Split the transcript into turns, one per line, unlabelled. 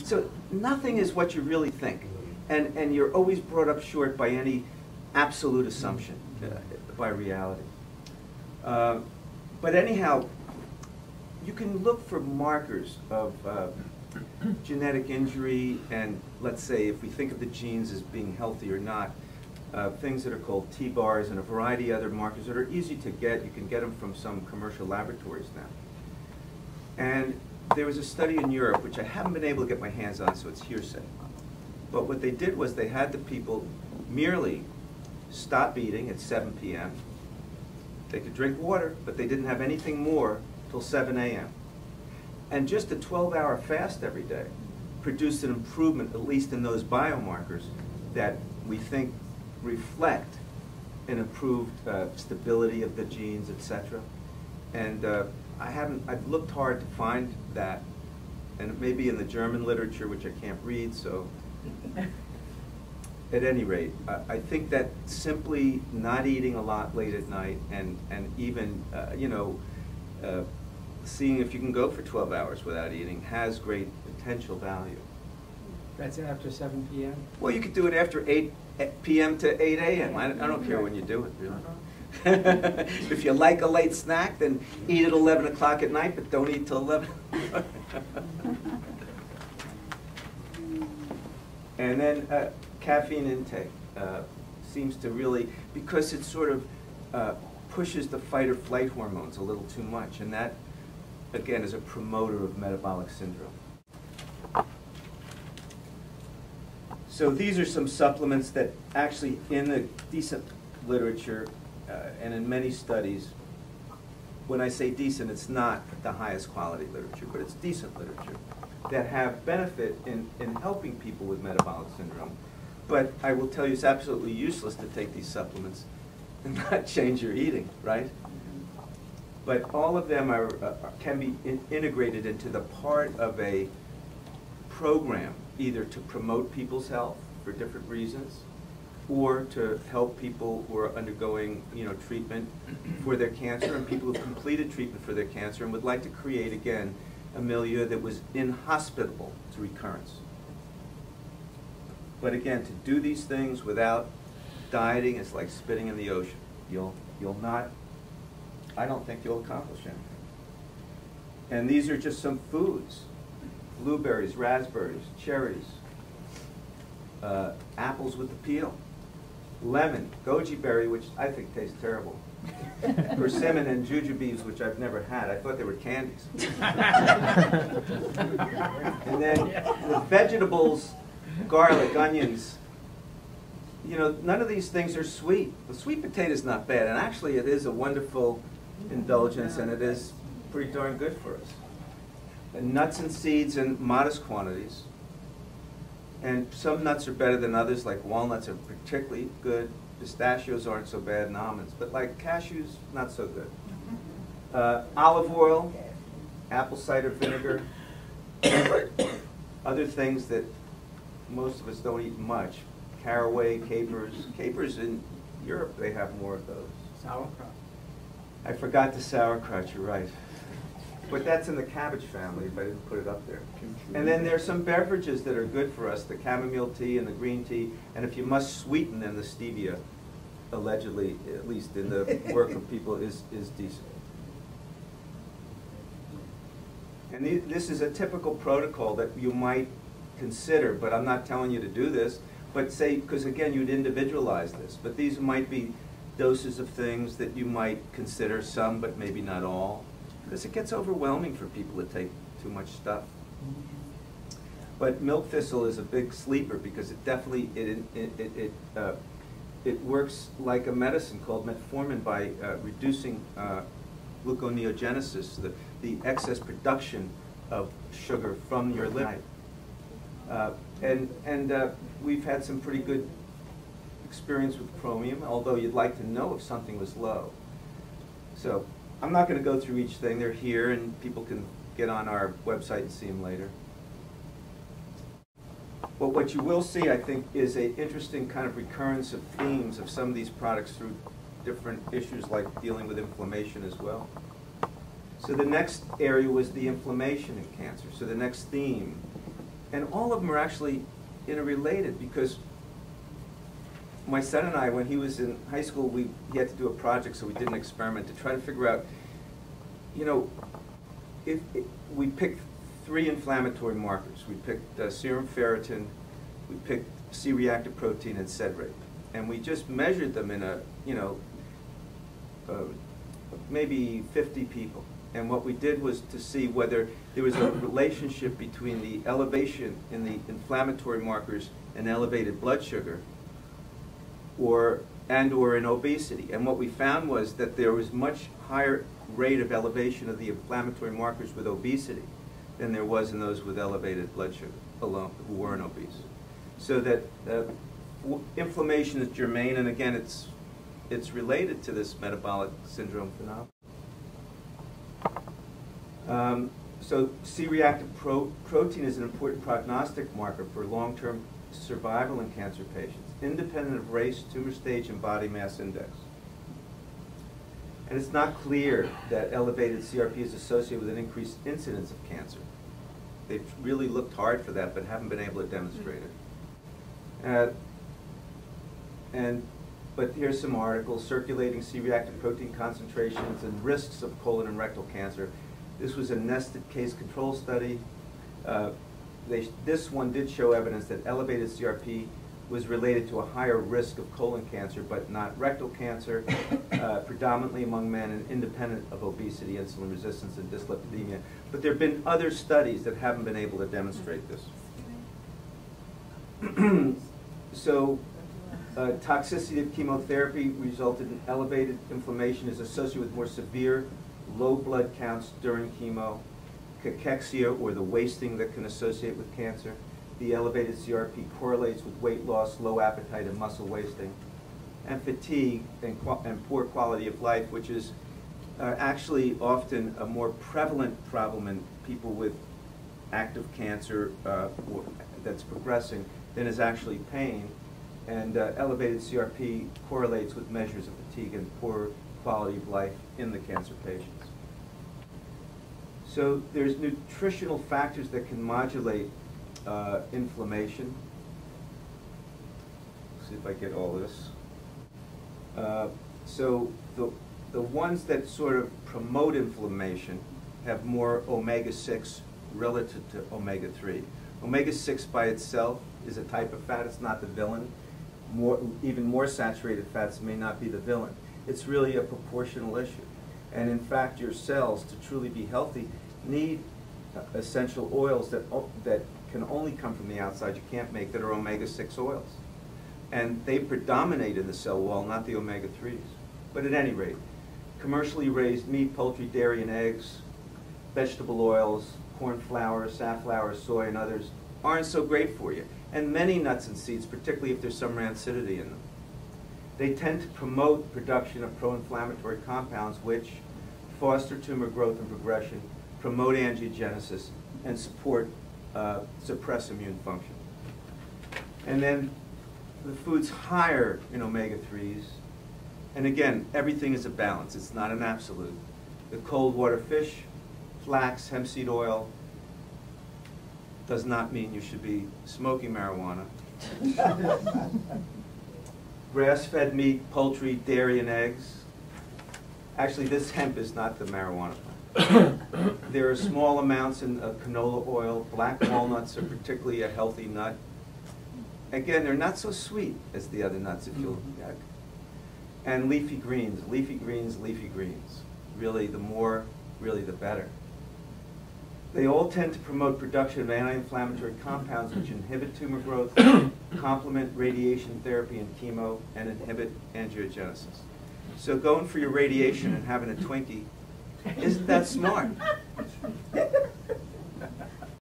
So nothing is what you really think. And you're always brought up short by any absolute assumption, by reality. But anyhow, you can look for markers of genetic injury, and let's say if we think of the genes as being healthy or not, things that are called T-bars and a variety of other markers that are easy to get. You can get them from some commercial laboratories now. And there was a study in Europe, which I haven't been able to get my hands on, so it's hearsay. But what they did was they had the people merely stop eating at 7 p.m. They could drink water, but they didn't have anything more till 7 a.m. And just a 12-hour fast every day produced an improvement, at least in those biomarkers, that we think reflect an improved stability of the genes, etc. And I've looked hard to find that, and it may be in the German literature, which I can't read, so at any rate, I think that simply not eating a lot late at night and even, seeing if you can go for 12 hours without eating has great potential value.
That's after 7 p.m.?
Well, you could do it after 8 p.m. to 8 a.m. I don't care when you do it, really. If you like a late snack, then eat at 11 o'clock at night, but don't eat till 11. And then caffeine intake seems to really, because it sort of pushes the fight or flight hormones a little too much, and that, again, is a promoter of metabolic syndrome. So these are some supplements that actually, in the decent literature and in many studies, when I say decent, it's not the highest quality literature, but it's decent literature, that have benefit in helping people with metabolic syndrome. But I will tell you, it's absolutely useless to take these supplements and not change your eating, right? But all of them can be integrated into the part of a program, either to promote people's health for different reasons, or to help people who are undergoing, treatment for their cancer, and people who've completed treatment for their cancer and would like to create, again, a milieu that was inhospitable to recurrence. But again, to do these things without dieting is like spitting in the ocean. You'll not, I don't think you'll accomplish anything. And these are just some foods: blueberries, raspberries, cherries, apples with the peel, lemon, goji berry, which I think tastes terrible, persimmon and jujubes, which I've never had. I thought they were candies. And then the vegetables, garlic, onions, none of these things are sweet. The sweet potato is not bad, and actually it is a wonderful indulgence, and it is pretty darn good for us. And nuts and seeds in modest quantities. And some nuts are better than others, like walnuts are particularly good. Pistachios aren't so bad, and almonds. But like cashews, not so good. Olive oil, apple cider vinegar, other things that most of us don't eat much. Caraway, capers. Capers in Europe, they have more of those.
Sauerkraut.
I forgot the sauerkraut, you're right. But that's in the cabbage family, if I didn't put it up there. And then there's some beverages that are good for us, the chamomile tea and the green tea, and if you must sweeten, then the stevia, allegedly, at least in the work of people, is decent. And this is a typical protocol that you might consider, but I'm not telling you to do this, but say, because again, you'd individualize this, but these might be doses of things that you might consider, some, but maybe not all. Because it gets overwhelming for people to take too much stuff. But milk thistle is a big sleeper because it definitely it works like a medicine called metformin by reducing gluconeogenesis, the excess production of sugar from your liver. And we've had some pretty good experience with chromium, although you'd like to know if something was low. So I'm not going to go through each thing. They're here, and people can get on our website and see them later. But what you will see, I think, is an interesting kind of recurrence of themes of some of these products through different issues like dealing with inflammation as well. So the next area was the inflammation in cancer. So the next theme And all of them are actually interrelated, because my son and I, when he was in high school, he had to do a project, so we did an experiment to try to figure out, you know, if we picked 3 inflammatory markers. We picked serum ferritin, we picked C-reactive protein, and sed rate. And we just measured them in a, you know, maybe 50 people. And what we did was to see whether there was a relationship between the elevation in the inflammatory markers and elevated blood sugar, or in obesity. And what we found was that there was much higher rate of elevation of the inflammatory markers with obesity than there was in those with elevated blood sugar alone, who weren't obese. So that inflammation is germane, and again, it's related to this metabolic syndrome phenomenon. So C-reactive protein is an important prognostic marker for long-term survival in cancer patients, independent of race, tumor stage, and body mass index. And it's not clear that elevated CRP is associated with an increased incidence of cancer. They've really looked hard for that, but haven't been able to demonstrate it. But here's some articles: circulating C-reactive protein concentrations and risks of colon and rectal cancer. This was a nested case control study. This one did show evidence that elevated CRP was related to a higher risk of colon cancer, but not rectal cancer, predominantly among men and independent of obesity, insulin resistance, and dyslipidemia. But there have been other studies that haven't been able to demonstrate this. So toxicity of chemotherapy resulted in elevated inflammation, is associated with more severe low blood counts during chemo, cachexia, or the wasting that can associate with cancer. The elevated CRP correlates with weight loss, low appetite, and muscle wasting, and fatigue and poor quality of life, which is actually often a more prevalent problem in people with active cancer that's progressing than is actually pain. And elevated CRP correlates with measures of fatigue and poor quality of life in the cancer patients. So there's nutritional factors that can modulate inflammation. Let's see if I get all this. So the ones that sort of promote inflammation have more omega-6 relative to omega-3. Omega-6 by itself is a type of fat. It's not the villain. Even more saturated fats may not be the villain. It's really a proportional issue. And in fact, your cells, to truly be healthy, need essential oils that can only come from the outside, you can't make, that are omega-6 oils. And they predominate in the cell wall, not the omega-3s. But at any rate, commercially raised meat, poultry, dairy, and eggs, vegetable oils, corn flour, safflower, soy, and others aren't so great for you. And many nuts and seeds, particularly if there's some rancidity in them. They tend to promote production of pro-inflammatory compounds which foster tumor growth and progression, promote angiogenesis, and suppress immune function. And then the foods higher in omega-3s, and again, everything is a balance. It's not an absolute. The cold water fish, flax, hemp seed oil does not mean you should be smoking marijuana. Grass-fed meat, poultry, dairy, and eggs. Actually, this hemp is not the marijuana plant. There are small amounts in canola oil. Black walnuts are particularly a healthy nut. Again, they're not so sweet as the other nuts, if you'll. And leafy greens, leafy greens, leafy greens. Really, the more, really the better. They all tend to promote production of anti-inflammatory compounds which inhibit tumor growth, complement radiation therapy and chemo, and inhibit angiogenesis. So going for your radiation and having a Twinkie, isn't that smart?